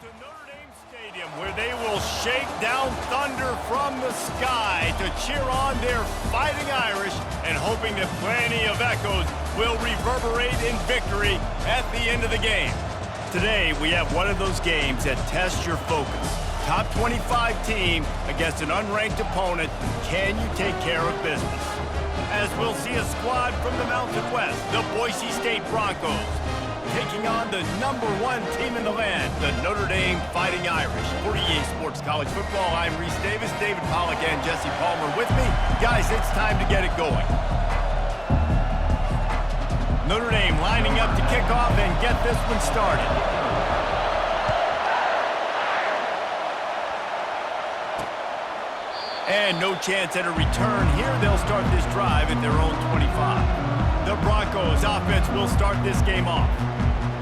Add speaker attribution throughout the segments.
Speaker 1: to Notre Dame Stadium, where they will shake down thunder from the sky to cheer on their Fighting Irish, and hoping that plenty of echoes will reverberate in victory at the end of the game. Today, we have one of those games that tests your focus. Top 25 team against an unranked opponent. Can you take care of business? As we'll see a squad from the Mountain West, the Boise State Broncos, taking on the #1 team in the land, the Notre Dame Fighting Irish. For EA Sports College Football, I'm Reese Davis, David Pollack, and Jesse Palmer with me. Guys, it's time to get it going. Notre Dame lining up to kick off and get this one started. And no chance at a return here. They'll start this drive at their own 25. The Broncos offense will start this game off.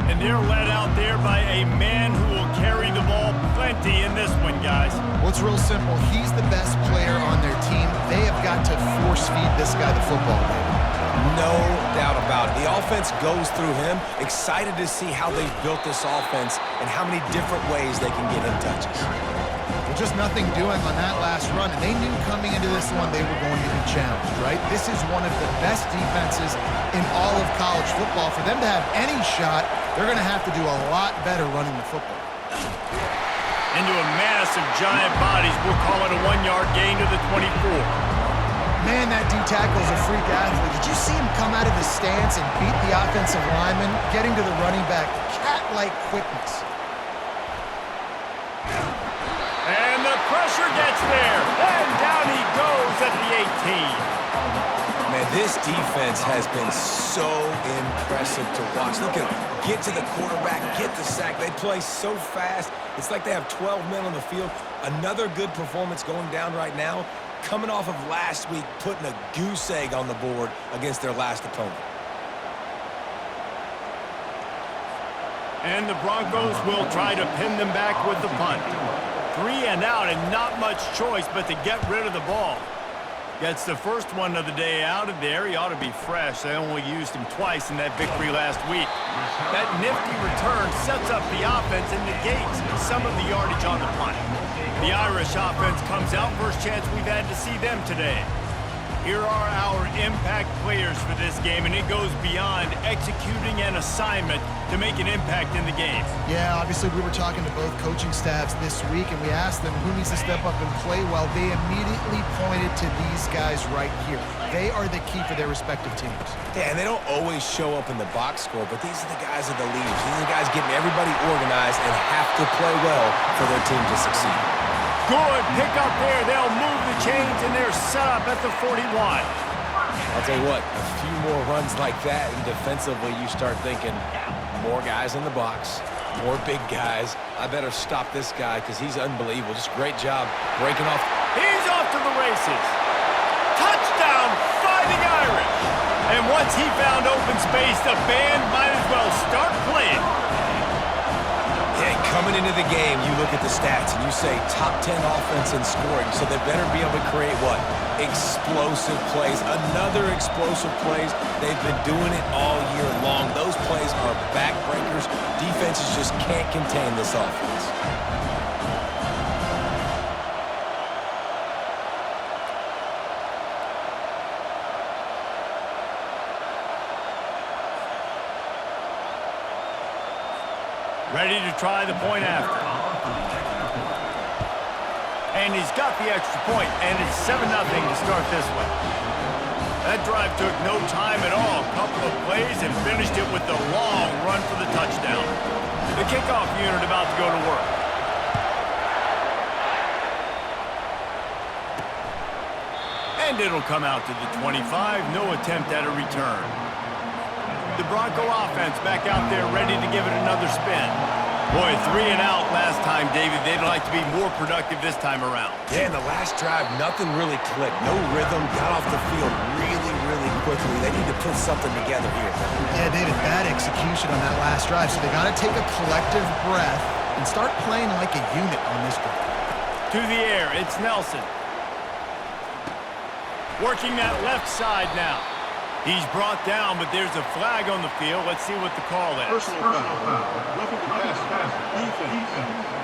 Speaker 1: And they're led out there by a man who will carry the ball plenty in this one, guys.
Speaker 2: Well, it's real simple. He's the best player on their team. They have got to force-feed this guy the football, David.
Speaker 3: No doubt about it. The offense goes through him. Excited to see how they've built this offense and how many different ways they can get him touches.
Speaker 2: Well, just nothing doing on that last run, and they knew coming into this one they were going to be challenged, right? This is one of the best defenses in all of college football. For them to have any shot, they're going to have to do a lot better running the football.
Speaker 1: Into a mass of giant bodies. We'll call it a 1-yard gain to the 24.
Speaker 2: Man, that D-tackle is a freak athlete. Did you see him come out of his stance and beat the offensive lineman, getting to the running back? Cat-like quickness.
Speaker 1: And the pressure gets there. And down he goes at the 18.
Speaker 3: Man, this defense has been so impressive to watch. Look at them. Get to the quarterback, get the sack. They play so fast. It's like they have 12 men on the field. Another good performance going down right now. Coming off of last week, putting a goose egg on the board against their last opponent.
Speaker 1: And the Broncos will try to pin them back with the punt. 3 and out, and not much choice but to get rid of the ball. Gets the first one of the day out of there. He ought to be fresh. They only used him twice in that victory last week. That nifty return sets up the offense and negates some of the yardage on the punt. The Irish offense comes out. First chance we've had to see them today. Here are our impact players for this game, and it goes beyond executing an assignment to make an impact in the game.
Speaker 2: Yeah, obviously we were talking to both coaching staffs this week, and we asked them who needs to step up and play well. They immediately pointed to these guys right here. They are the key for their respective teams.
Speaker 3: Yeah, and they don't always show up in the box score, but these are the guys that the leaders. These are the guys getting everybody organized and have to play well for their team to succeed.
Speaker 1: Good pick up there. They'll move the chains, and they're set up at the 41.
Speaker 3: I'll tell you what, a few more runs like that, and defensively you start thinking more guys in the box, more big guys. I better stop this guy because he's unbelievable. Just great job breaking off.
Speaker 1: He's off to the races. Touchdown, Fighting Irish. And once he found open space, the band might as well start playing.
Speaker 3: Yeah, coming into the game, you look at the stats and you say top 10 offense in scoring, so they better be able to create what? Explosive plays. Another explosive plays. They've been doing it all year long. Those plays are backbreakers. Defenses just can't contain this offense.
Speaker 1: Ready to try the point after. And he's got the extra point, and it's 7-0 to start this one. That drive took no time at all. A couple of plays and finished it with the long run for the touchdown. The kickoff unit about to go to work. And it'll come out to the 25. No attempt at a return. The Bronco offense back out there ready to give it another spin. Boy, 3 and out last time, David. They'd like to be more productive this time around.
Speaker 3: Yeah, in the last drive, nothing really clicked. No rhythm, got off the field really, really quickly. They need to put something together here.
Speaker 2: Yeah, David, bad execution on that last drive, so they got to take a collective breath and start playing like a unit on this drive.
Speaker 1: To the air, it's Nelson. Working that left side now. He's brought down, but there's a flag on the field. Let's see what the call is.
Speaker 4: Personal foul. Roughing the pass. Defense.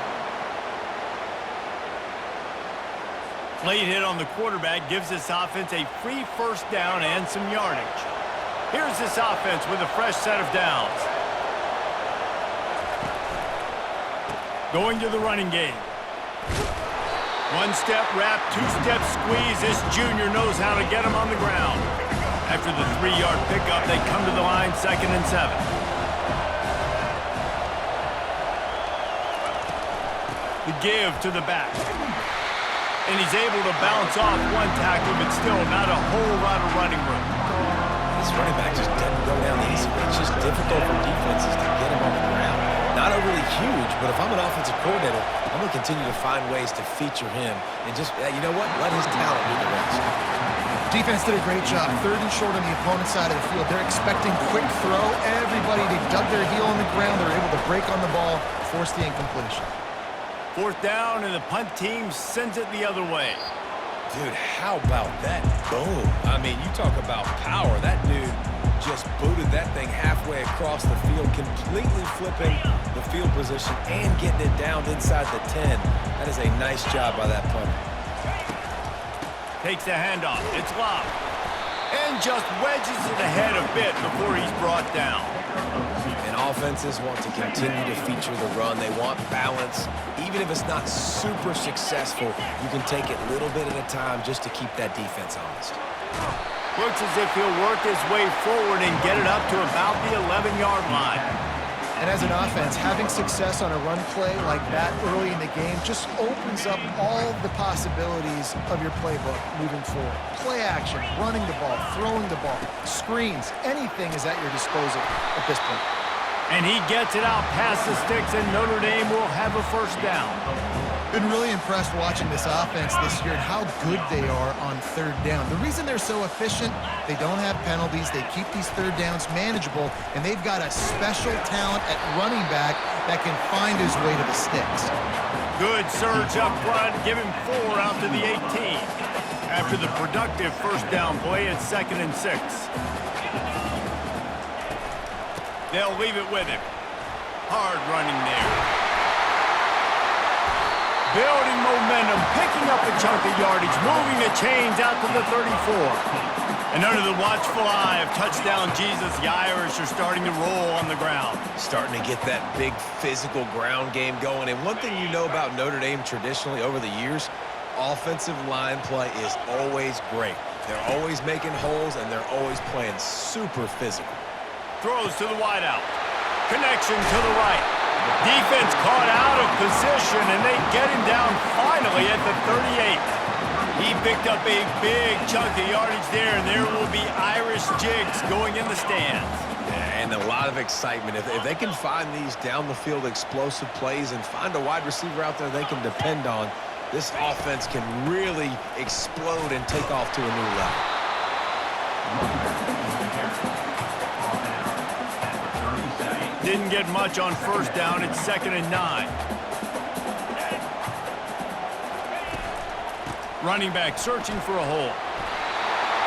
Speaker 1: late hit on the quarterback gives this offense a free first down and some yardage. Here's this offense with a fresh set of downs. Going to the running game. One-step wrap, two-step squeeze. This junior knows how to get him on the ground. After the 3-yard pickup, they come to the line, 2nd and 7. The give to the back. And he's able to bounce off one tackle, but still not a whole lot of running room.
Speaker 3: This running back just doesn't go down easy. It's just difficult for defenses to get him on the ground. Not overly huge, but if I'm an offensive coordinator, I'm going to continue to find ways to feature him and just, you know what, let his talent do the rest.
Speaker 2: Defense did a great job. 3rd and short on the opponent's side of the field. They're expecting quick throw. Everybody, they dug their heel on the ground. They're able to break on the ball, force the incompletion.
Speaker 1: 4th down, and the punt team sends it the other way.
Speaker 3: Dude, how about that boom? I mean, you talk about power. That dude just booted that thing halfway across the field, completely flipping the field position and getting it down inside the 10. That is a nice job by that punter.
Speaker 1: Takes the handoff. It's locked. And just wedges it ahead a bit before he's brought down.
Speaker 3: And offenses want to continue to feature the run. They want balance. Even if it's not super successful, you can take it little bit at a time just to keep that defense honest.
Speaker 1: Looks as if he'll work his way forward and get it up to about the 11-yard line.
Speaker 2: And as an offense, having success on a run play like that early in the game just opens up all the possibilities of your playbook moving forward. Play action, running the ball, throwing the ball, screens, anything is at your disposal at this point.
Speaker 1: And he gets it out past the sticks, and Notre Dame will have a first down.
Speaker 2: Been really impressed watching this offense this year and how good they are on 3rd down. The reason they're so efficient, they don't have penalties, they keep these 3rd downs manageable, and they've got a special talent at running back that can find his way to the sticks.
Speaker 1: Good surge up front, give him 4 out to the 18. After the productive first down play, it's 2nd and 6. They'll leave it with him. Hard running there. Building momentum, picking up a chunk of yardage, moving the chains out to the 34. And under the watchful eye of touchdown Jesus, the Irish are starting to roll on the ground.
Speaker 3: Starting to get that big physical ground game going. And one thing you know about Notre Dame traditionally over the years, offensive line play is always great. They're always making holes, and they're always playing super physical.
Speaker 1: Throws to the wideout. Connection to the right. Defense caught out of position, and they get him down finally at the 38. He picked up a big chunk of yardage there, and there will be Irish jigs going in the stands.
Speaker 3: Yeah, and a lot of excitement. If they can find these down-the-field explosive plays and find a wide receiver out there they can depend on, this offense can really explode and take off to a new level.
Speaker 1: Didn't get much on first down. It's 2nd and 9. Running back searching for a hole.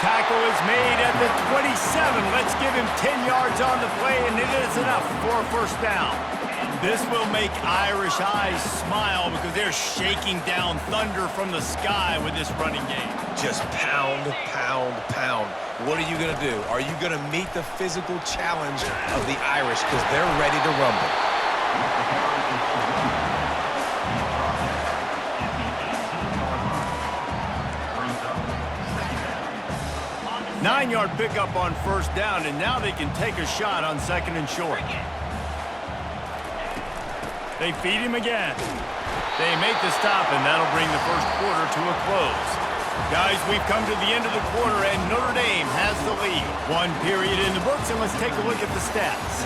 Speaker 1: Tackle is made at the 27. Let's give him 10 yards on the play, and it is enough for a first down. This will make Irish eyes smile because they're shaking down thunder from the sky with this running game.
Speaker 3: Just pound, pound, pound. What are you going to do? Are you going to meet the physical challenge of the Irish because they're ready to rumble?
Speaker 1: 9-yard pickup on first down, and now they can take a shot on 2nd and short. They feed him again. They make the stop, and that'll bring the first quarter to a close. Guys, we've come to the end of the quarter, and Notre Dame has the lead. 1 period in the books, and let's take a look at the stats.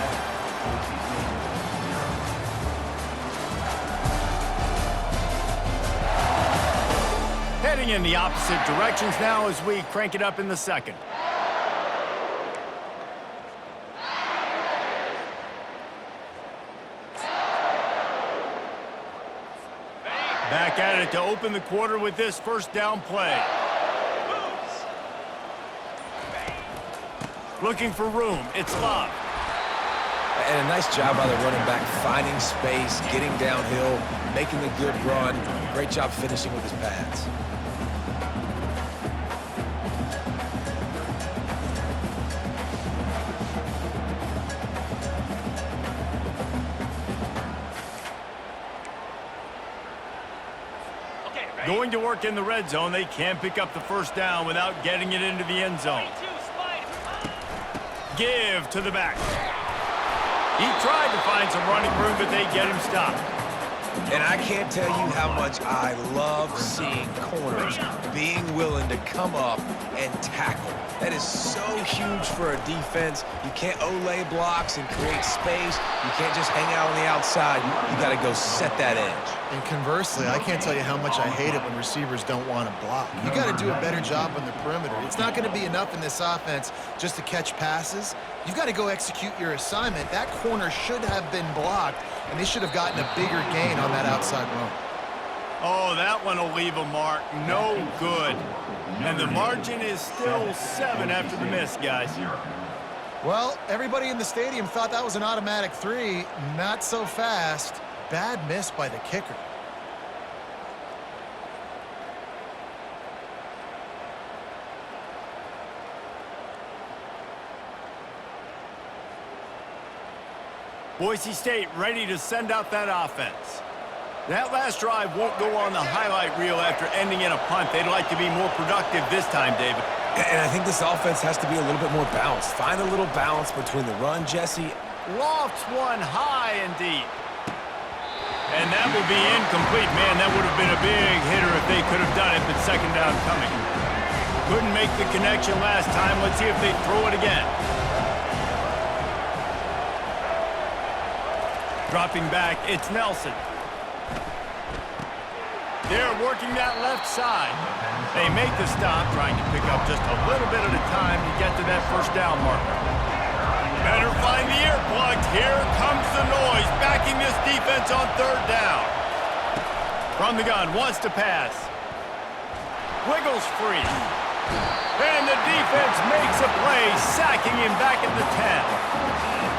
Speaker 1: Heading in the opposite directions now as we crank it up in the second. Back at it to open the quarter with this first down play. Looking for room. It's Love.
Speaker 3: And a nice job by the running back, finding space, getting downhill, making a good run. Great job finishing with his pads.
Speaker 1: Going to work in the red zone. They can't pick up the first down without getting it into the end zone. Give to the back. He tried to find some running room, but they get him stopped.
Speaker 3: And I can't tell you how much I love seeing corners being willing to come up and tackle. That is so huge for a defense. You can't Olay blocks and create space. You can't just hang out on the outside. You got to go set that edge.
Speaker 2: And conversely, I can't tell you how much I hate it when receivers don't want to block. You got to do a better job on the perimeter. It's not going to be enough in this offense just to catch passes. You've got to go execute your assignment. That corner should have been blocked, and they should have gotten a bigger gain on that outside run.
Speaker 1: Oh, that one will leave a mark. No good. And the margin is still 7 after the miss, guys.
Speaker 2: Well, everybody in the stadium thought that was an automatic 3. Not so fast. Bad miss by the kicker.
Speaker 1: Boise State ready to send out that offense. That last drive won't go on the highlight reel after ending in a punt. They'd like to be more productive this time, David.
Speaker 3: And I think this offense has to be a little bit more balanced. Find a little balance between the run, Jesse.
Speaker 1: Lofts one high and deep. And that will be incomplete. Man, that would have been a big hitter if they could have done it, but second down coming. Couldn't make the connection last time. Let's see if they throw it again. Dropping back, it's Nelson. They're working that left side. They make the stop, trying to pick up just a little bit at a time to get to that first down marker. Better find the earplugs. Here comes the noise, backing this defense on third down. From the gun, wants to pass. Wiggles free. And the defense makes a play, sacking him back at the 10.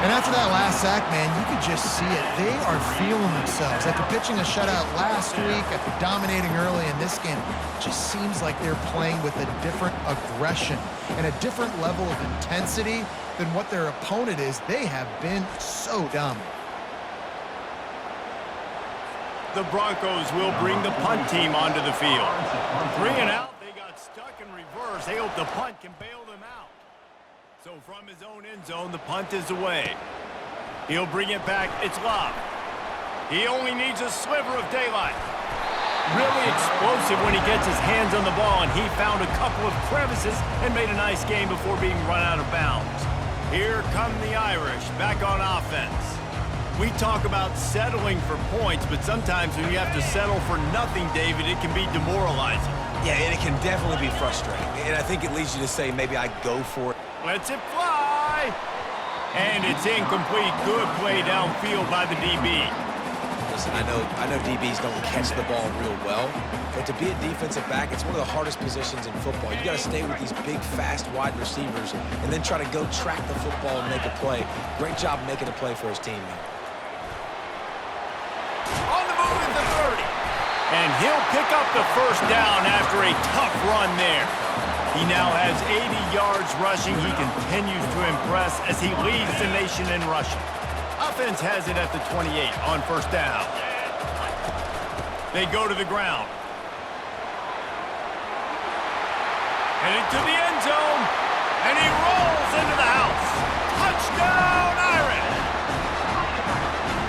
Speaker 2: And after that last sack, man, you could just see it. They are feeling themselves. After pitching a shutout last week, after dominating early in this game, it just seems like they're playing with a different aggression and a different level of intensity than what their opponent is. They have been so dominant. The
Speaker 1: Broncos will bring the punt team onto the field. 3 and out. They got stuck in reverse. They hope the punt can bail them out. So from his own end zone, the punt is away. He'll bring it back. It's Love. He only needs a sliver of daylight. Really explosive when he gets his hands on the ball, and he found a couple of crevices and made a nice game before being run out of bounds. Here come the Irish back on offense. We talk about settling for points, but sometimes when you have to settle for nothing, David, it can be demoralizing.
Speaker 3: Yeah, and it can definitely be frustrating. And I think it leads you to say, maybe I go for it.
Speaker 1: Lets it fly. And it's incomplete. Good play downfield by the DB.
Speaker 3: Listen, I know DBs don't catch the ball real well, but to be a defensive back, it's one of the hardest positions in football. You got to stay with these big, fast, wide receivers and then try to go track the football and make a play. Great job making a play for his team here.
Speaker 1: On the move at the 30. And he'll pick up the first down after a tough run there. He now has 80 yards rushing. He continues to impress as he leads the nation in rushing. Offense has it at the 28 on first down. They go to the ground. Heading to the end zone. And he rolls into the house. Touchdown, Irish!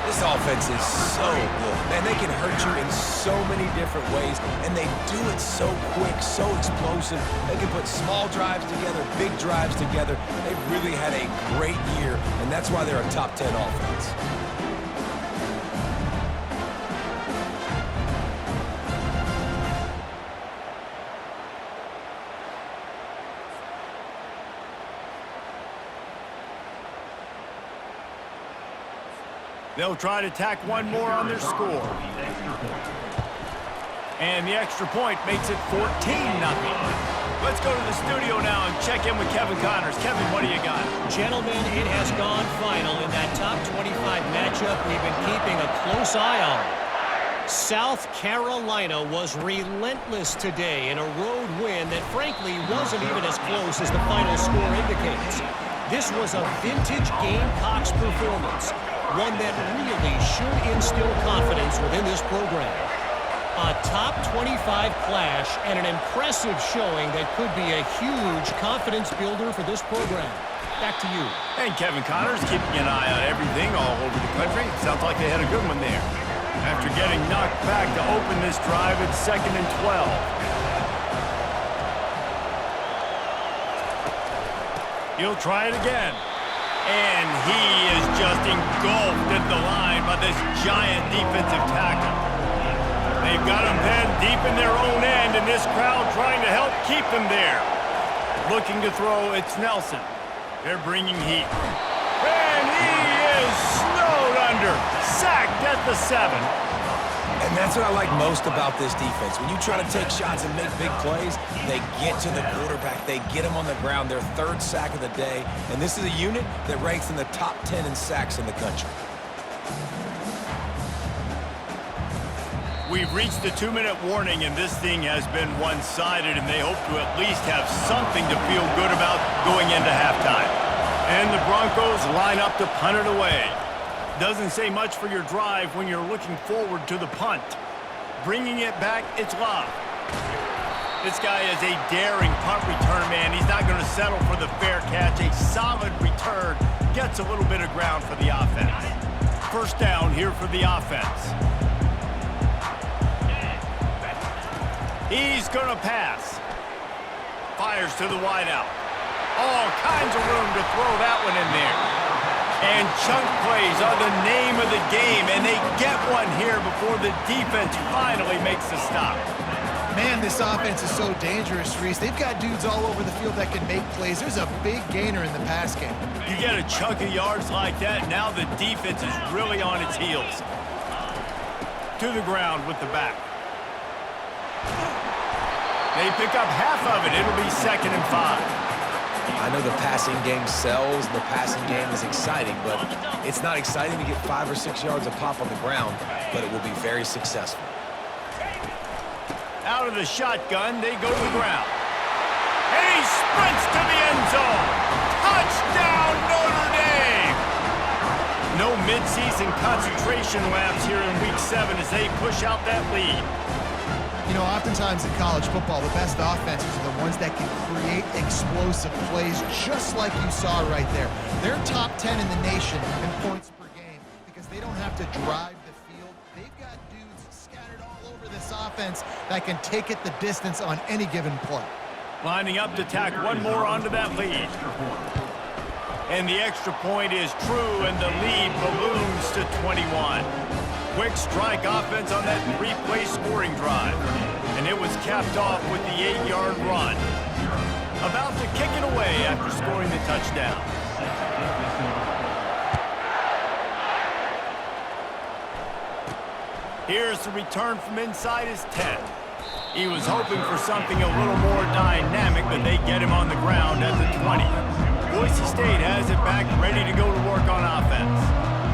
Speaker 3: This offense is so good. Man, they can hurt you in so many different ways, and they do it so quick, so explosive. They can put small drives together, big drives together. They've really had a great year, and that's why they're a top 10 offense.
Speaker 1: They'll try to tack one more on their score. And the extra point makes it 14-0. Let's go to the studio now and check in with Kevin Connors. Kevin, what do you got?
Speaker 4: Gentlemen, it has gone final in that top 25 matchup we've been keeping a close eye on. South Carolina was relentless today in a road win that frankly wasn't even as close as the final score indicates. This was a vintage Gamecocks performance, one that really should instill confidence within this program. A top 25 clash and an impressive showing that could be a huge confidence builder for this program. Back to you.
Speaker 1: And Kevin Connors keeping an eye on everything all over the country. Sounds like they had a good one there. After getting knocked back to open this drive, it's 2nd and 12. He'll try it again. And he is just engulfed at the line by this giant defensive tackle. They've got him pinned deep in their own end, and this crowd trying to help keep him there. Looking to throw, it's Nelson. They're bringing heat. And he is snowed under. Sacked at the 7.
Speaker 3: And that's what I like most about this defense. When you try to take shots and make big plays, they get to the quarterback. They get him on the ground. Their 3rd sack of the day. And this is a unit that ranks in the top 10 in sacks in the country.
Speaker 1: We've reached the 2-minute warning, and this thing has been one-sided, and they hope to at least have something to feel good about going into halftime. And the Broncos line up to punt it away. Doesn't say much for your drive when you're looking forward to the punt. Bringing it back, it's Love. This guy is a daring punt return man. He's not going to settle for the fair catch. A solid return gets a little bit of ground for the offense. 1st down here for the offense. He's going to pass. Fires to the wideout. All kinds of room to throw that one in there. And chunk plays are the name of the game, and they get one here before the defense finally makes the stop.
Speaker 2: Man, this offense is so dangerous, Reese. They've got dudes all over the field that can make plays. There's a big gainer in the pass game.
Speaker 1: You get a chunk of yards like that, now the defense is really on its heels. To the ground with the back. They pick up half of it. It'll be 2nd and 5.
Speaker 3: I know the passing game sells, the passing game is exciting, but it's not exciting to get 5 or 6 yards of pop on the ground, but it will be very successful.
Speaker 1: Out of the shotgun, they go to the ground. And he sprints to the end zone. Touchdown, Notre Dame! No midseason concentration laps here in Week 7 as they push out that lead.
Speaker 2: You know, oftentimes in college football, the best offenses are the ones that can create explosive plays, just like you saw right there. They're top 10 in the nation in points per game because they don't have to drive the field. They've got dudes scattered all over this offense that can take it the distance on any given play.
Speaker 1: Lining up to tack one more onto that lead. And the extra point is true, and the lead balloons to 21. Quick strike offense on that 3-play scoring drive. And it was capped off with the 8-yard run. About to kick it away after scoring the touchdown. Here's the return from inside his 10. He was hoping for something a little more dynamic, but they get him on the ground at the 20. Boise State has it back, ready to go to work on offense.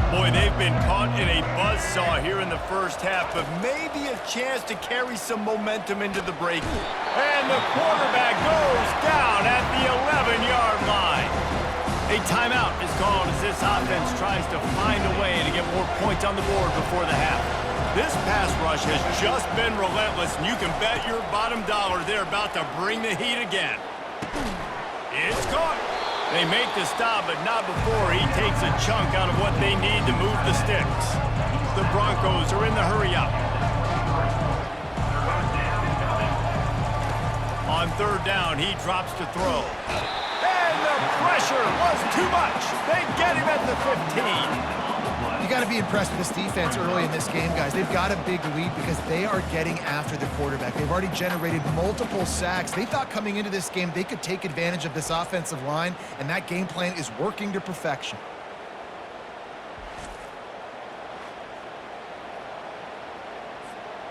Speaker 1: Boy, they've been caught in a buzzsaw here in the first half, but maybe a chance to carry some momentum into the break. And the quarterback goes down at the 11-yard line. A timeout is called as this offense tries to find a way to get more points on the board before the half. This pass rush has just been relentless, and you can bet your bottom dollar they're about to bring the heat again. It's caught. They make the stop, but not before he takes a chunk out of what they need to move the sticks. The Broncos are in the hurry-up. On 3rd down, he drops to throw. And the pressure was too much. They get him at the 15.
Speaker 2: You got to be impressed with this defense early in this game, guys. They've got a big lead because they are getting after the quarterback. They've already generated multiple sacks. They thought coming into this game they could take advantage of this offensive line, and that game plan is working to perfection.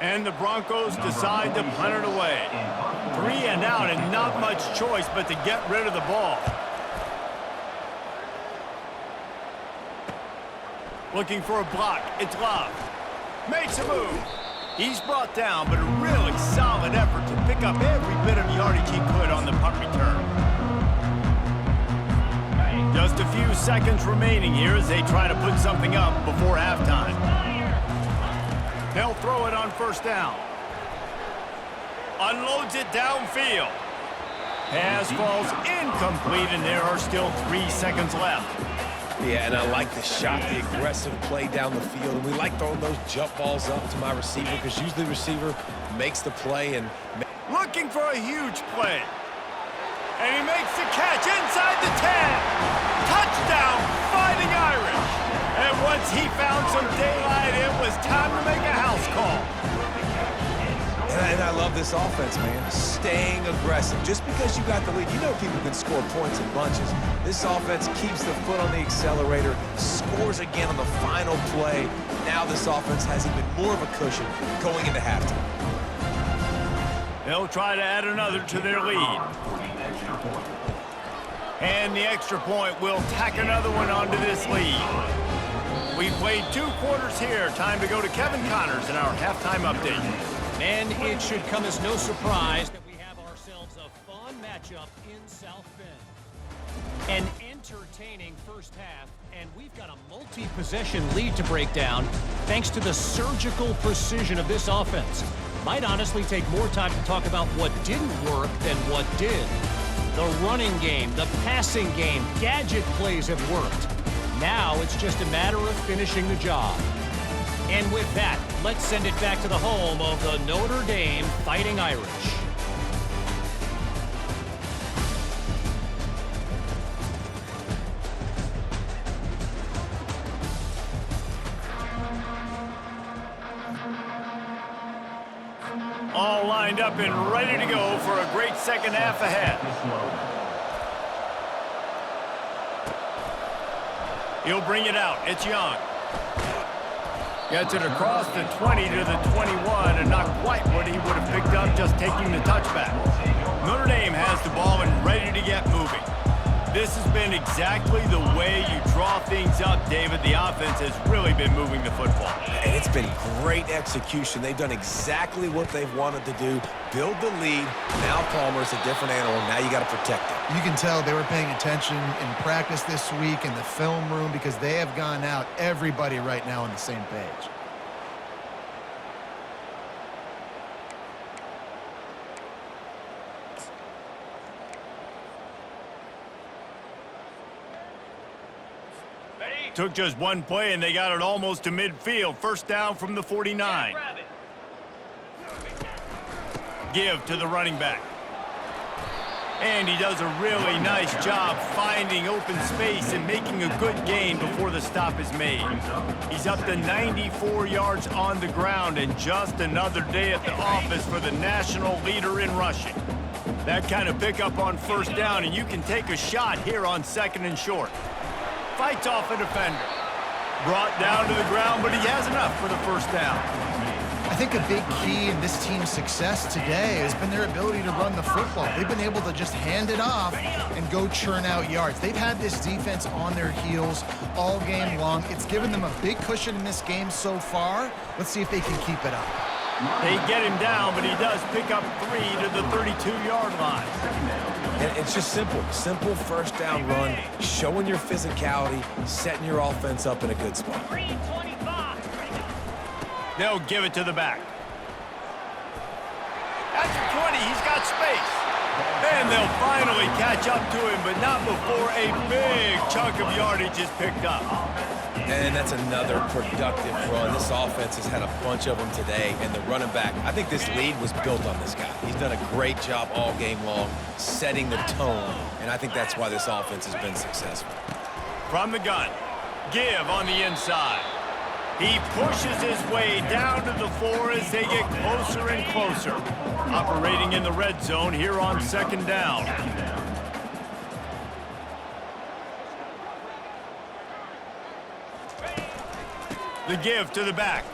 Speaker 1: And the Broncos decide to punt it away. 3 and out, and not much choice but to get rid of the ball. Looking for a block. It's Love. Makes a move. He's brought down, but a really solid effort to pick up every bit of yardage he could on the punt return. Just a few seconds remaining here as they try to put something up before halftime. They'll throw it on 1st down. unloads it downfield. Pass falls incomplete, and there are still 3 seconds left.
Speaker 3: Yeah, and I like the shot, the aggressive play down the field. And we like throwing those jump balls up to my receiver because usually the receiver makes the play and...
Speaker 1: Looking for a huge play. And he makes the catch inside the 10. Touchdown, Fighting Irish. And once he found some daylight, it was time to make a house call.
Speaker 3: And I love this offense, man. Staying aggressive. Just because you got the lead, you know people can score points in bunches. This offense keeps the foot on the accelerator, scores again on the final play. Now this offense has even more of a cushion going into halftime.
Speaker 1: They'll try to add another to their lead. And the extra point will tack another one onto this lead. We've played 2 quarters here. Time to go to Kevin Connors in our halftime update.
Speaker 4: And it should come as no surprise that we have ourselves a fun matchup in South Bend. An entertaining first half, and we've got a multi-possession lead to break down thanks to the surgical precision of this offense. Might honestly take more time to talk about what didn't work than what did. The running game, the passing game, gadget plays have worked. Now it's just a matter of finishing the job. And with that, let's send it back to the home of the Notre Dame Fighting Irish.
Speaker 1: All lined up and ready to go for a great second half ahead. He'll bring it out. It's Young. Gets it across the 20 to the 21, and not quite what he would have picked up just taking the touchback. Notre Dame has the ball and ready to get moving. This has been exactly the way you draw things up, David. The offense has really been moving the football.
Speaker 3: And it's been great execution. They've done exactly what they've wanted to do. Build the lead. Now Palmer's a different animal. Now you got to protect him.
Speaker 2: You can tell they were paying attention in practice this week in the film room because they have gone out, everybody right now on the same page.
Speaker 1: Took just one play, and they got it almost to midfield. First down from the 49. Give to the running back. And he does a really nice job finding open space and making a good gain before the stop is made. He's up to 94 yards on the ground, and just another day at the office for the national leader in rushing. That kind of pickup on first down, and you can take a shot here on 2nd and short. Fights off a defender. Brought down to the ground, but he has enough for the first down.
Speaker 2: I think a big key in this team's success today has been their ability to run the football. They've been able to just hand it off and go churn out yards. They've had this defense on their heels all game long. It's given them a big cushion in this game so far. Let's see if they can keep it up.
Speaker 1: They get him down, but he does pick up 3 to the 32-yard line.
Speaker 3: And it's just simple. Simple first down run, showing your physicality, setting your offense up in a good spot.
Speaker 1: They'll give it to the back. At the 20, he's got space. And they'll finally catch up to him, but not before a big chunk of yardage is picked up.
Speaker 3: And that's another productive run. This offense has had a bunch of them today, and the running back, I think this lead was built on this guy. He's done a great job all game long, setting the tone, and I think that's why this offense has been successful.
Speaker 1: From the gun, give on the inside. He pushes his way down to the 4 as they get closer and closer. Operating in the red zone here on 2nd down. The give to the back.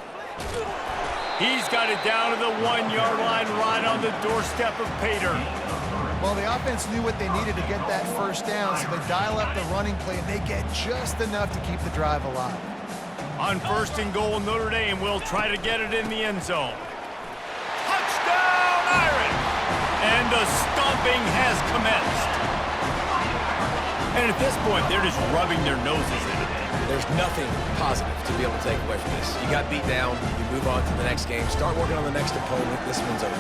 Speaker 1: He's got it down to the 1-yard line right on the doorstep of Pater.
Speaker 2: Well, the offense knew what they needed to get that first down, so they dial up the running play, and they get just enough to keep the drive alive.
Speaker 1: On 1st and goal, Notre Dame will try to get it in the end zone. Touchdown, Irish! And the stomping has commenced. And at this point, they're just rubbing their noses in it.
Speaker 3: There's nothing positive to be able to take away from this. You got beat down, you move on to the next game, start working on the next opponent. This one's over.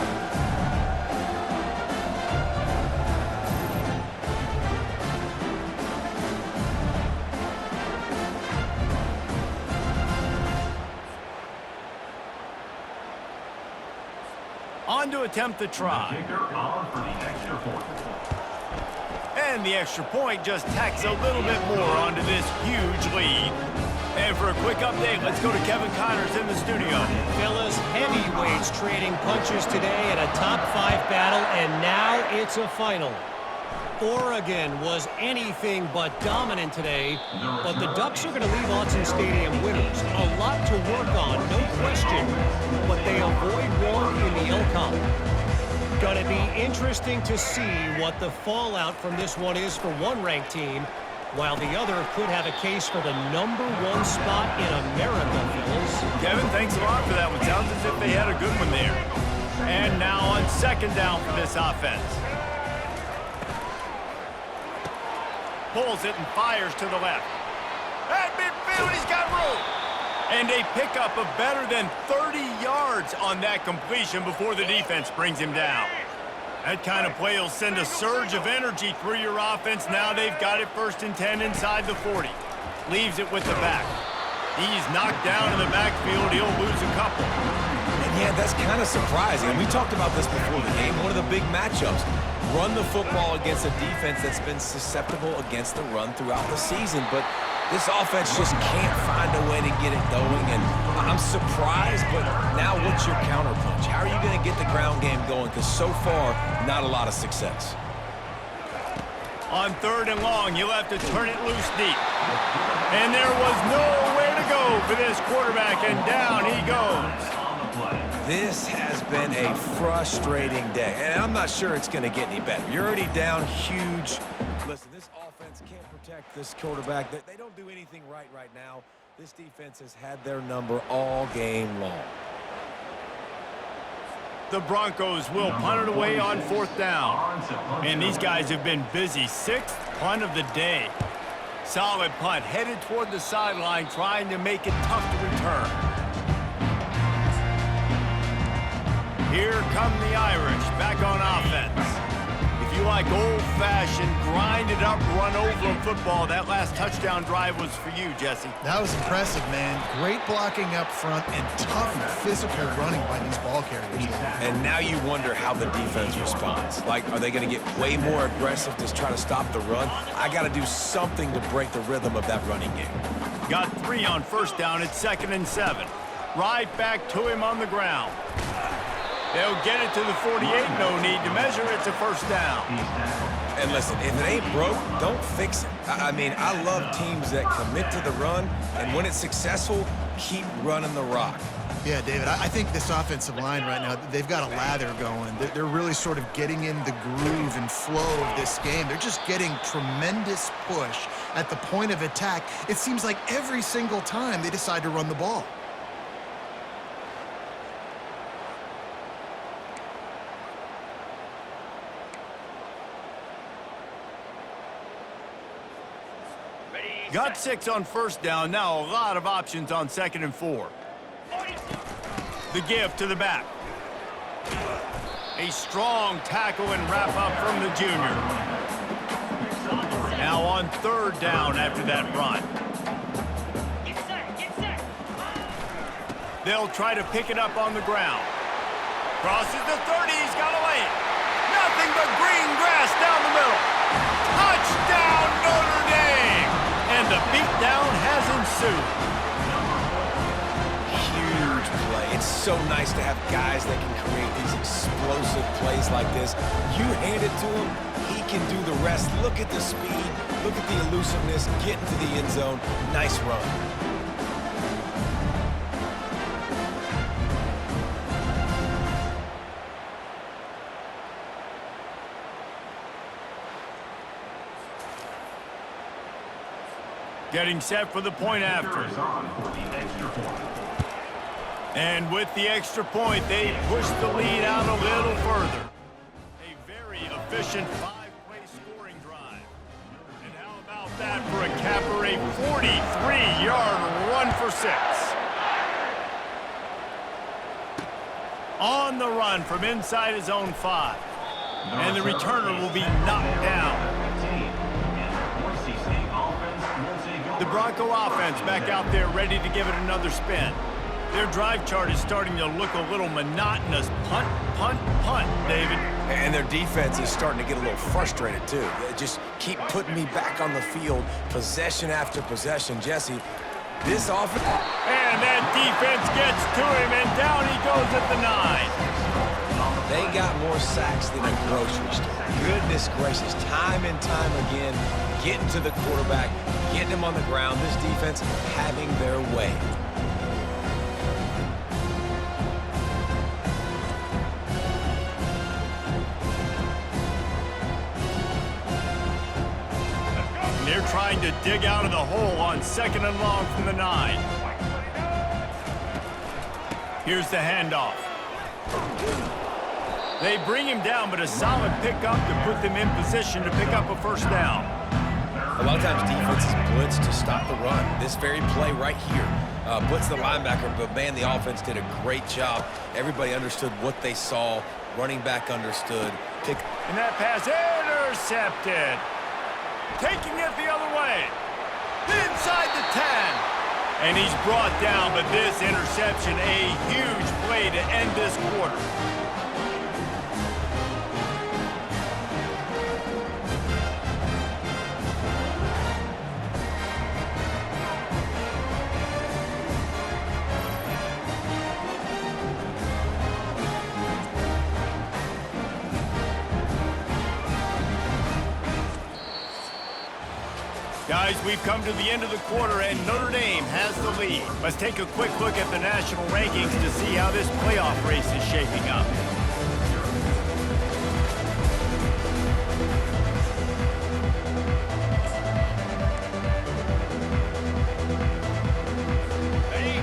Speaker 1: On to attempt the try. And the extra point just tacks a little bit more onto this huge lead. And for a quick update, let's go to Kevin Connors in the studio.
Speaker 4: Fellas, heavyweights trading punches today in a top 5 battle, and now it's a final. Oregon was anything but dominant today, but the Ducks are going to leave Autzen Stadium winners. A lot to work on, no question, but they avoid one in the Elcom. Going to be interesting to see what the fallout from this one is for one ranked team, while the other could have a case for the #1 spot in America, fellas.
Speaker 1: Kevin, thanks a lot for that one. Sounds as if they had a good one there. And now on second down for this offense. Pulls it and fires to the left. At midfield, he's got room. And a pickup of better than 30 yards on that completion before the defense brings him down. That kind of play will send a surge of energy through your offense. Now they've got it 1st and 10 inside the 40. Leaves it with the back. He's knocked down in the backfield. He'll lose a couple.
Speaker 3: And yeah, that's kind of surprising. And we talked about this before the game. One of the big matchups. Run the football against a defense that's been susceptible against the run throughout the season. But this offense just can't find a way to get it going. And I'm surprised, but now what's your counterpunch? How are you going to get the ground game going? Because so far, not a lot of success.
Speaker 1: On 3rd and long, you'll have to turn it loose deep. And there was nowhere to go for this quarterback, and down he goes.
Speaker 3: This has been a frustrating day, and I'm not sure it's going to get any better. You're already down huge. Listen, this offense can't protect this quarterback. They don't do anything right now. This defense has had their number all game long.
Speaker 1: The Broncos will punt it away on 4th down. And these guys have been busy. 6th punt of the day. Solid punt, headed toward the sideline, trying to make it tough to return. Here come the Irish, back on offense. If you like old-fashioned, grinded-up, run-over football, that last touchdown drive was for you, Jesse.
Speaker 2: That was impressive, man. Great blocking up front and tough physical running by these ball carriers.
Speaker 3: And now you wonder how the defense responds. Like, are they going to get way more aggressive to try to stop the run? I got to do something to break the rhythm of that running game.
Speaker 1: Got 3 on 1st down at 2nd and 7. Right back to him on the ground. They'll get it to the 48. No need to measure. It's a 1st down.
Speaker 3: And listen, if it ain't broke, don't fix it. I mean, I love teams that commit to the run, and when it's successful, keep running the rock.
Speaker 2: Yeah, David, I think this offensive line right now, they've got a lather going. They're really sort of getting in the groove and flow of this game. They're just getting tremendous push at the point of attack. It seems like every single time they decide to run the ball.
Speaker 1: Got 6 on 1st down. Now a lot of options on 2nd and 4. The give to the back. A strong tackle and wrap up from the junior. Now on 3rd down after that run. They'll try to pick it up on the ground. Crosses the 30. He's got away. Nothing but green grass down the middle. Touchdown, Notre Dame! And the beatdown has ensued.
Speaker 3: Huge play. It's so nice to have guys that can create these explosive plays like this. You hand it to him, he can do the rest. Look at the speed. Look at the elusiveness. Get into the end zone. Nice run.
Speaker 1: Getting set for the point after. And with the extra point, they push the lead out a little further. A very efficient 5-play scoring drive. And how about that for a capper, a 43-yard run for 6. On the run from inside his own 5. And the returner will be knocked down. The Bronco offense back out there ready to give it another spin. Their drive chart is starting to look a little monotonous. Punt, punt, punt, David.
Speaker 3: And their defense is starting to get a little frustrated, too. They just keep putting me back on the field, possession after possession. Jesse, this offense...
Speaker 1: And that defense gets to him, and down he goes at the 9.
Speaker 3: They got more sacks than a grocery store. Goodness gracious, time and time again, getting to the quarterback, getting him on the ground. This defense having their way.
Speaker 1: They're trying to dig out of the hole on 2nd and long from the 9. Here's the handoff. They bring him down, but a solid pickup to put them in position to pick up a first down.
Speaker 3: A lot of times defenses blitz to stop the run. This very play right here blitz the linebacker, but man, the offense did a great job. Everybody understood what they saw. Running back understood.
Speaker 1: And that pass intercepted. Taking it the other way. Inside the 10. And he's brought down, but this interception, a huge play to end this quarter. Guys, we've come to the end of the quarter, and Notre Dame has the lead. Let's take a quick look at the national rankings to see how this playoff race is shaping up.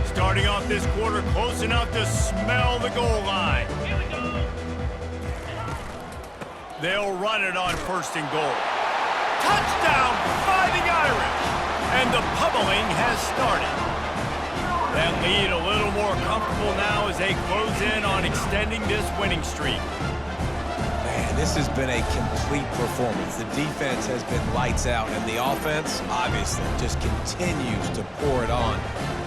Speaker 1: Starting off this quarter close enough to smell the goal line. Here we go. They'll run it on 1st and goal. Touchdown, Fighting Irish! And the pummeling has started. That lead a little more comfortable now as they close in on extending this winning streak.
Speaker 3: Man, this has been a complete performance. The defense has been lights out, and the offense, obviously, just continues to pour it on.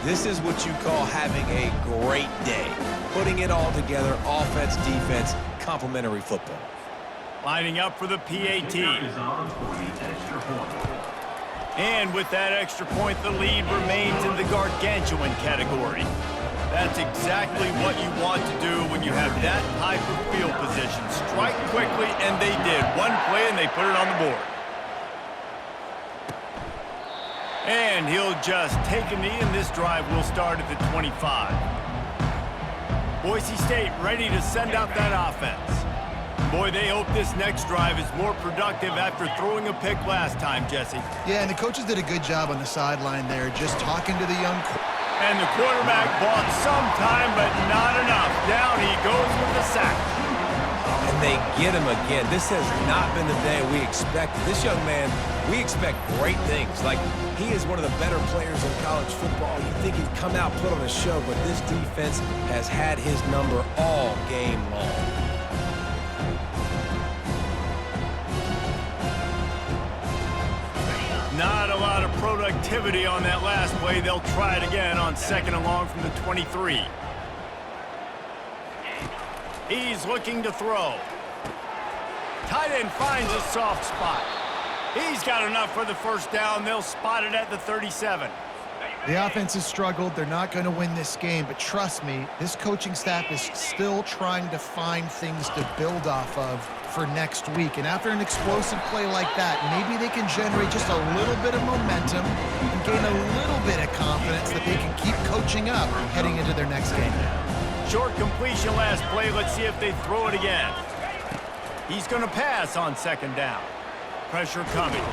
Speaker 3: This is what you call having a great day. Putting it all together, offense, defense, complementary football.
Speaker 1: Lining up for the PAT. And with that extra point, the lead remains in the gargantuan category. That's exactly what you want to do when you have that type of field position. Strike quickly, and they did. One play, and they put it on the board. And he'll just take a knee, and this drive will start at the 25. Boise State ready to send out that offense. Boy, they hope this next drive is more productive after throwing a pick last time, Jesse.
Speaker 2: Yeah, and the coaches did a good job on the sideline there, just talking to the young...
Speaker 1: And the quarterback bought some time, but not enough. Down he goes with the sack.
Speaker 3: And they get him again. This has not been the day we expected. This young man, we expect great things. Like, he is one of the better players in college football. You think he'd come out, put on a show, but this defense has had his number all game long.
Speaker 1: Not a lot of productivity on that last play. They'll try it again on 2nd and long from the 23. He's looking to throw. Tight end finds a soft spot. He's got enough for the first down. They'll spot it at the 37.
Speaker 2: The offense has struggled. They're not going to win this game, but trust me, this coaching staff is still trying to find things to build off of for next week. And after an explosive play like that, maybe they can generate just a little bit of momentum and gain a little bit of confidence that they can keep coaching up heading into their next game.
Speaker 1: Short completion last play. Let's see if they throw it again. He's going to pass on 2nd down. Pressure coming.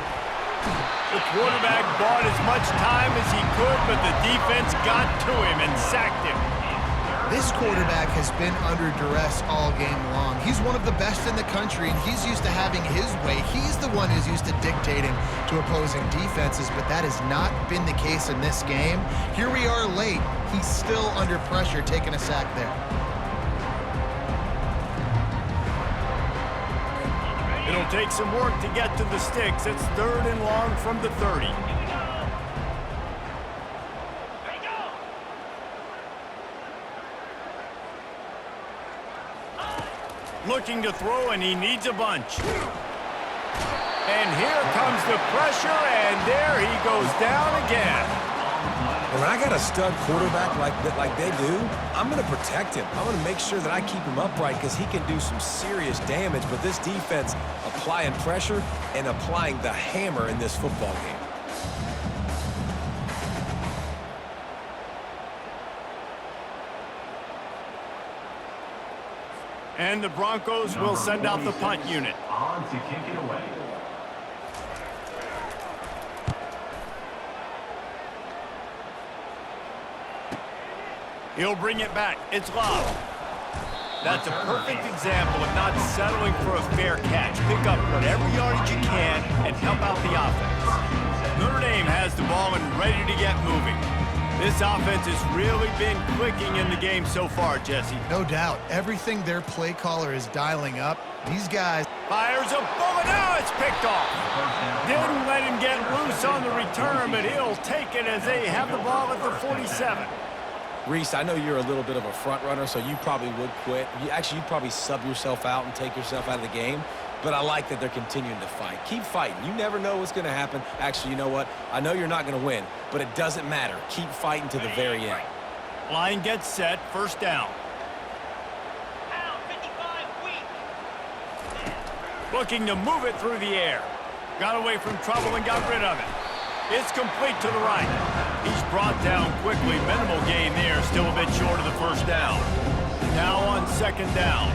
Speaker 1: The quarterback bought as much time as he could, but the defense got to him and sacked him.
Speaker 2: This quarterback has been under duress all game long. He's one of the best in the country, and he's used to having his way. He's the one who's used to dictating to opposing defenses, but that has not been the case in this game. Here we are late. He's still under pressure, taking a sack there.
Speaker 1: It'll take some work to get to the sticks. It's 3rd and long from the 30. Looking to throw, and he needs a bunch. And here comes the pressure, and there he goes down again.
Speaker 3: And when I got a stud quarterback like they do, I'm going to protect him. I'm going to make sure that I keep him upright because he can do some serious damage. But this defense applying pressure and applying the hammer in this football game.
Speaker 1: And the Broncos will send out the punt unit.
Speaker 5: On to kick it away.
Speaker 1: He'll bring it back. It's Love. That's a perfect example of not settling for a fair catch. Pick up whatever yardage you can and help out the offense. Notre Dame has the ball and ready to get moving. This offense has really been clicking in the game so far, Jesse.
Speaker 2: No doubt. Everything their play caller is dialing up, these guys...
Speaker 1: Fires a bullet. Now it's picked off. Didn't let him get loose on the return, but he'll take it as they have the ball at the 47.
Speaker 3: Reese, I know you're a little bit of a front runner, so you probably would quit. You'd probably sub yourself out and take yourself out of the game. But I like that they're continuing to fight. Keep fighting. You never know what's going to happen. Actually, you know what? I know you're not going to win, but it doesn't matter. Keep fighting to the very end.
Speaker 1: Line gets set. First down. Looking to move it through the air. Got away from trouble and got rid of it. It's complete to the right. He's brought down quickly. Minimal gain there. Still a bit short of the first down. Now on second down.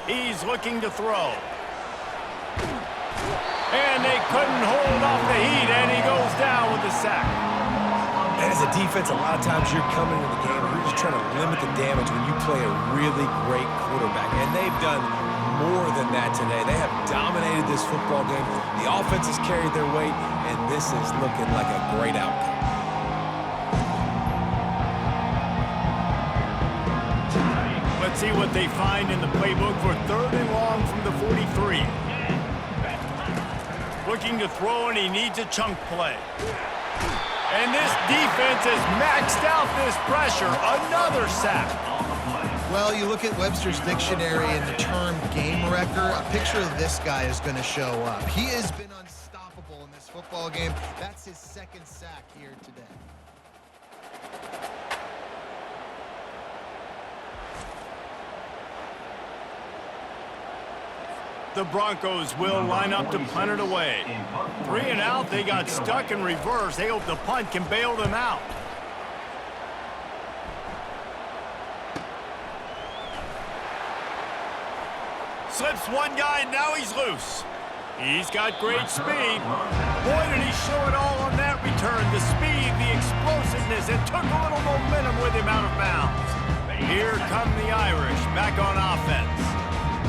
Speaker 1: He's looking to throw. And they couldn't hold off the heat, and he goes down with the sack.
Speaker 3: And as a defense, a lot of times you're coming into the game and you're just trying to limit the damage when you play a really great quarterback. And they've done more than that today. They have dominated this football game. The offense has carried their weight, and this is looking like a great outcome.
Speaker 1: Let's see what they find in the playbook for third and long from the 43. Looking to throw, and he needs a chunk play. And this defense has maxed out this pressure. Another sack.
Speaker 2: Well, you look at Webster's dictionary and the term game wrecker, a picture of this guy is going to show up. He has been unstoppable in this football game. That's his second sack here today.
Speaker 1: The Broncos will line up to punt it away. 3 and out, they got stuck in reverse. They hope the punt can bail them out. Slips one guy, and now he's loose. He's got great speed. Boy, did he show it all on that return. The speed, the explosiveness, and took a little momentum with him out of bounds. Here come the Irish, back on offense.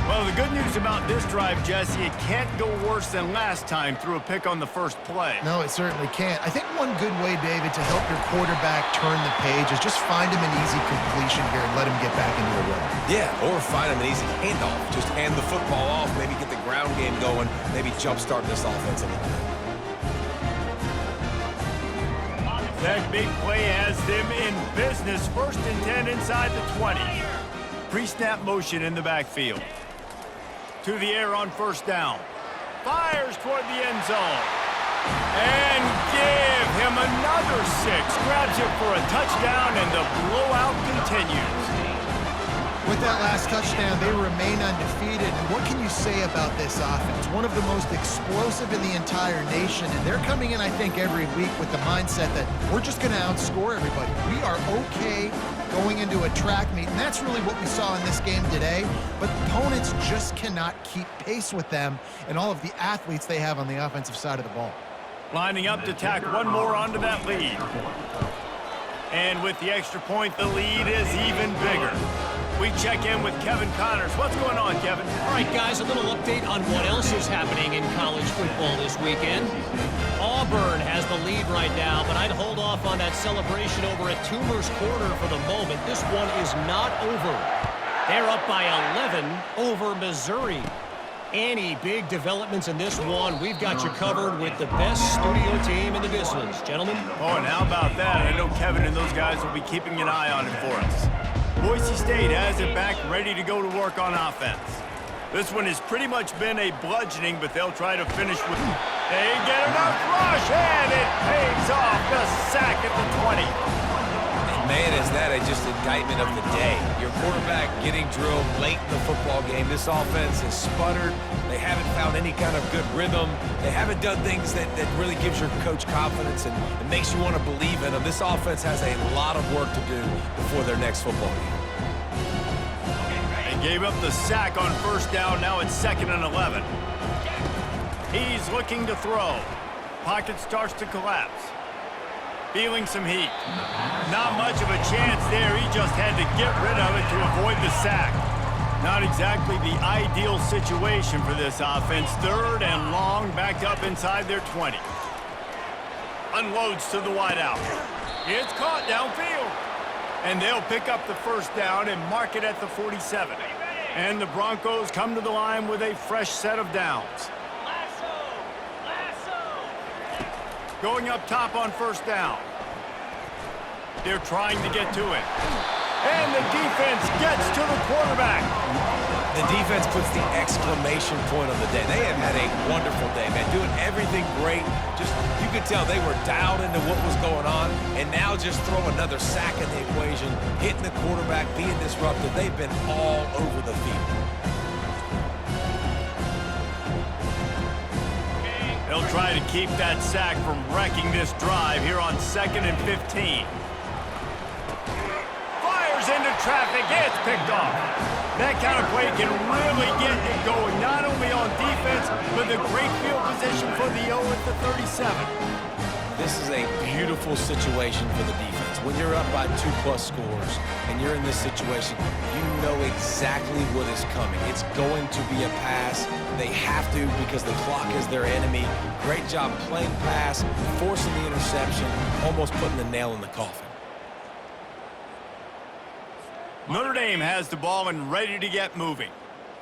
Speaker 1: Well, the good news about this drive, Jesse, it can't go worse than last time through a pick on the first play.
Speaker 2: No, it certainly can't. I think one good way, David, to help your quarterback turn the page is just find him an easy completion here and let him get back into a rhythm.
Speaker 3: Yeah, or find him an easy handoff. Just hand the football off, maybe get the ground game going, maybe jumpstart this offense a little bit.
Speaker 1: That big play has them in business. First and 10 inside the 20. Pre-snap motion in the backfield. To the air on first down. Fires toward the end zone. And give him another 6. Grabs it for a touchdown, and the blowout continues.
Speaker 2: With that last touchdown, they remain undefeated. And what can you say about this offense? One of the most explosive in the entire nation. And they're coming in, I think, every week with the mindset that we're just going to outscore everybody. We are okay going into a track meet. And that's really what we saw in this game today. But opponents just cannot keep pace with them and all of the athletes they have on the offensive side of the ball.
Speaker 1: Lining up to tack one more onto that lead. And with the extra point, the lead is even bigger. We check in with Kevin Connors. What's going on, Kevin?
Speaker 4: All right, guys, a little update on what else is happening in college football this weekend. Auburn has the lead right now, but I'd hold off on that celebration over at Toomer's Corner for the moment. This one is not over. They're up by 11 over Missouri. Any big developments in this one, we've got you covered with the best studio team in the business. Gentlemen?
Speaker 1: Oh, and how about that? I know Kevin and those guys will be keeping an eye on it for us. Boise State has it back, ready to go to work on offense. This one has pretty much been a bludgeoning, but they'll try to finish with... They get enough rush, and it pays off. The sack at the 20.
Speaker 3: Man, is that just indictment of the day. Your quarterback getting drilled late in the football game. This offense has sputtered. They haven't found any kind of good rhythm. They haven't done things that really gives your coach confidence and makes you want to believe in them. This offense has a lot of work to do before their next football game.
Speaker 1: They gave up the sack on first down. Now it's 2nd and 11. He's looking to throw. Pocket starts to collapse. Feeling some heat. Not much of a chance there. He just had to get rid of it to avoid the sack. Not exactly the ideal situation for this offense. 3rd and long, backed up inside their 20. Unloads to the wideout. It's caught downfield. And they'll pick up the first down and mark it at the 47. And the Broncos come to the line with a fresh set of downs. Going up top on first down. They're trying to get to it. And the defense gets to the quarterback.
Speaker 3: The defense puts the exclamation point on the day. They have had a wonderful day, man. Doing everything great. Just, you could tell they were dialed into what was going on. And now just throw another sack in the equation. Hitting the quarterback, being disruptive. They've been all over the field.
Speaker 1: They'll try to keep that sack from wrecking this drive here on 2nd and 15. Fires into traffic. It's picked off. That kind of play can really get it going, not only on defense, but the great field position for the O at the 37.
Speaker 3: This is a beautiful situation for the defense. When you're up by 2+ scores and you're in this situation, you know exactly what is coming. It's going to be a pass. They have to because the clock is their enemy. Great job playing pass, forcing the interception, almost putting the nail in the coffin.
Speaker 1: Notre Dame has the ball and ready to get moving.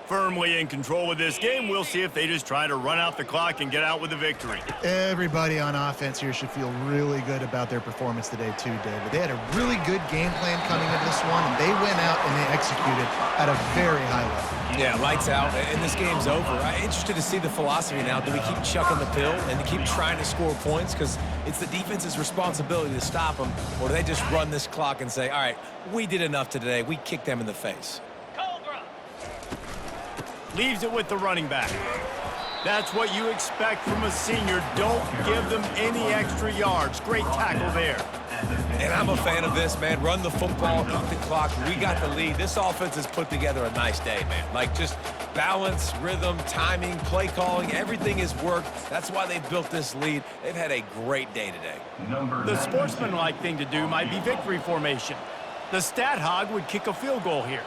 Speaker 1: Firmly in control of this game. We'll see if they just try to run out the clock and get out with a victory.
Speaker 2: Everybody on offense here should feel really good about their performance today too, David. They had a really good game plan coming into this one, and they went out and they executed at a very high level.
Speaker 3: Yeah, lights out, and this game's over. I'm interested to see the philosophy now. Do we keep chucking the pill and keep trying to score points? Because it's the defense's responsibility to stop them, or do they just run this clock and say, all right, we did enough today. We kicked them in the face.
Speaker 1: Leaves it with the running back. That's what you expect from a senior. Don't give them any extra yards. Great tackle there.
Speaker 3: And I'm a fan of this, man. Run the football, eat the clock. We got the lead. This offense has put together a nice day, man. Like just balance, rhythm, timing, play calling, everything has worked. That's why they've built this lead. They've had a great day today.
Speaker 1: The sportsmanlike thing to do might be victory formation. The stat hog would kick a field goal here.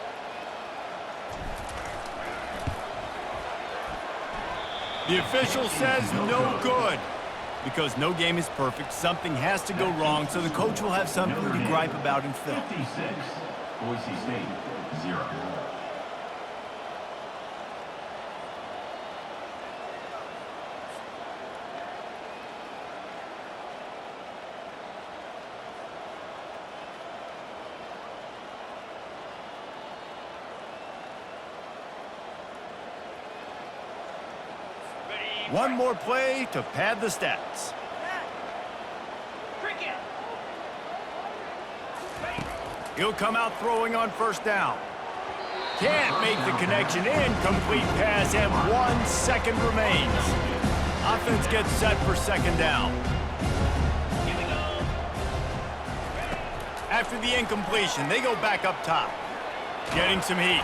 Speaker 1: The official says no good. Because no game is perfect, something has to go wrong, so the coach will have something to gripe about in film.
Speaker 5: 56, Boise State, 0.
Speaker 1: One more play to pad the stats. He'll come out throwing on first down. Can't make the connection. Incomplete pass, and 1 second remains. Offense gets set for second down. After the incompletion, they go back up top. Getting some heat.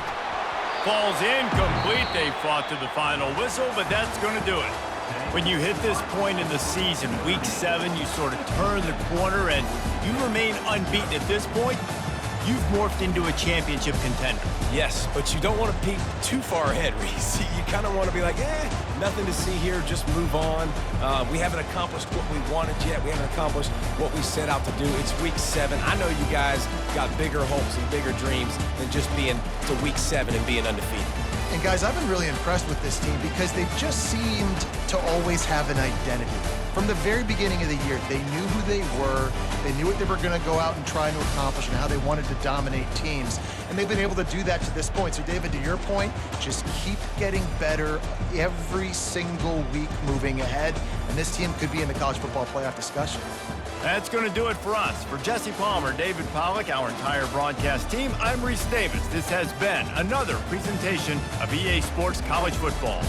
Speaker 1: Falls incomplete. They fought to the final whistle, but that's going to do it. When you hit this point in the season, week 7, you sort of turn the corner and you remain unbeaten at this point. You've morphed into a championship contender.
Speaker 3: Yes, but you don't want to peek too far ahead, Reese. You kind of want to be like, nothing to see here, just move on. We haven't accomplished what we wanted yet. We haven't accomplished what we set out to do. It's week 7. I know you guys got bigger hopes and bigger dreams than just being to week 7 and being undefeated.
Speaker 2: And guys, I've been really impressed with this team because they've just seemed to always have an identity. From the very beginning of the year, they knew who they were, they knew what they were going to go out and try to accomplish and how they wanted to dominate teams. And they've been able to do that to this point. So David, to your point, just keep getting better every single week moving ahead. And this team could be in the college football playoff discussion.
Speaker 1: That's going to do it for us. For Jesse Palmer, David Pollack, our entire broadcast team, I'm Reese Davis. This has been another presentation of EA Sports College Football.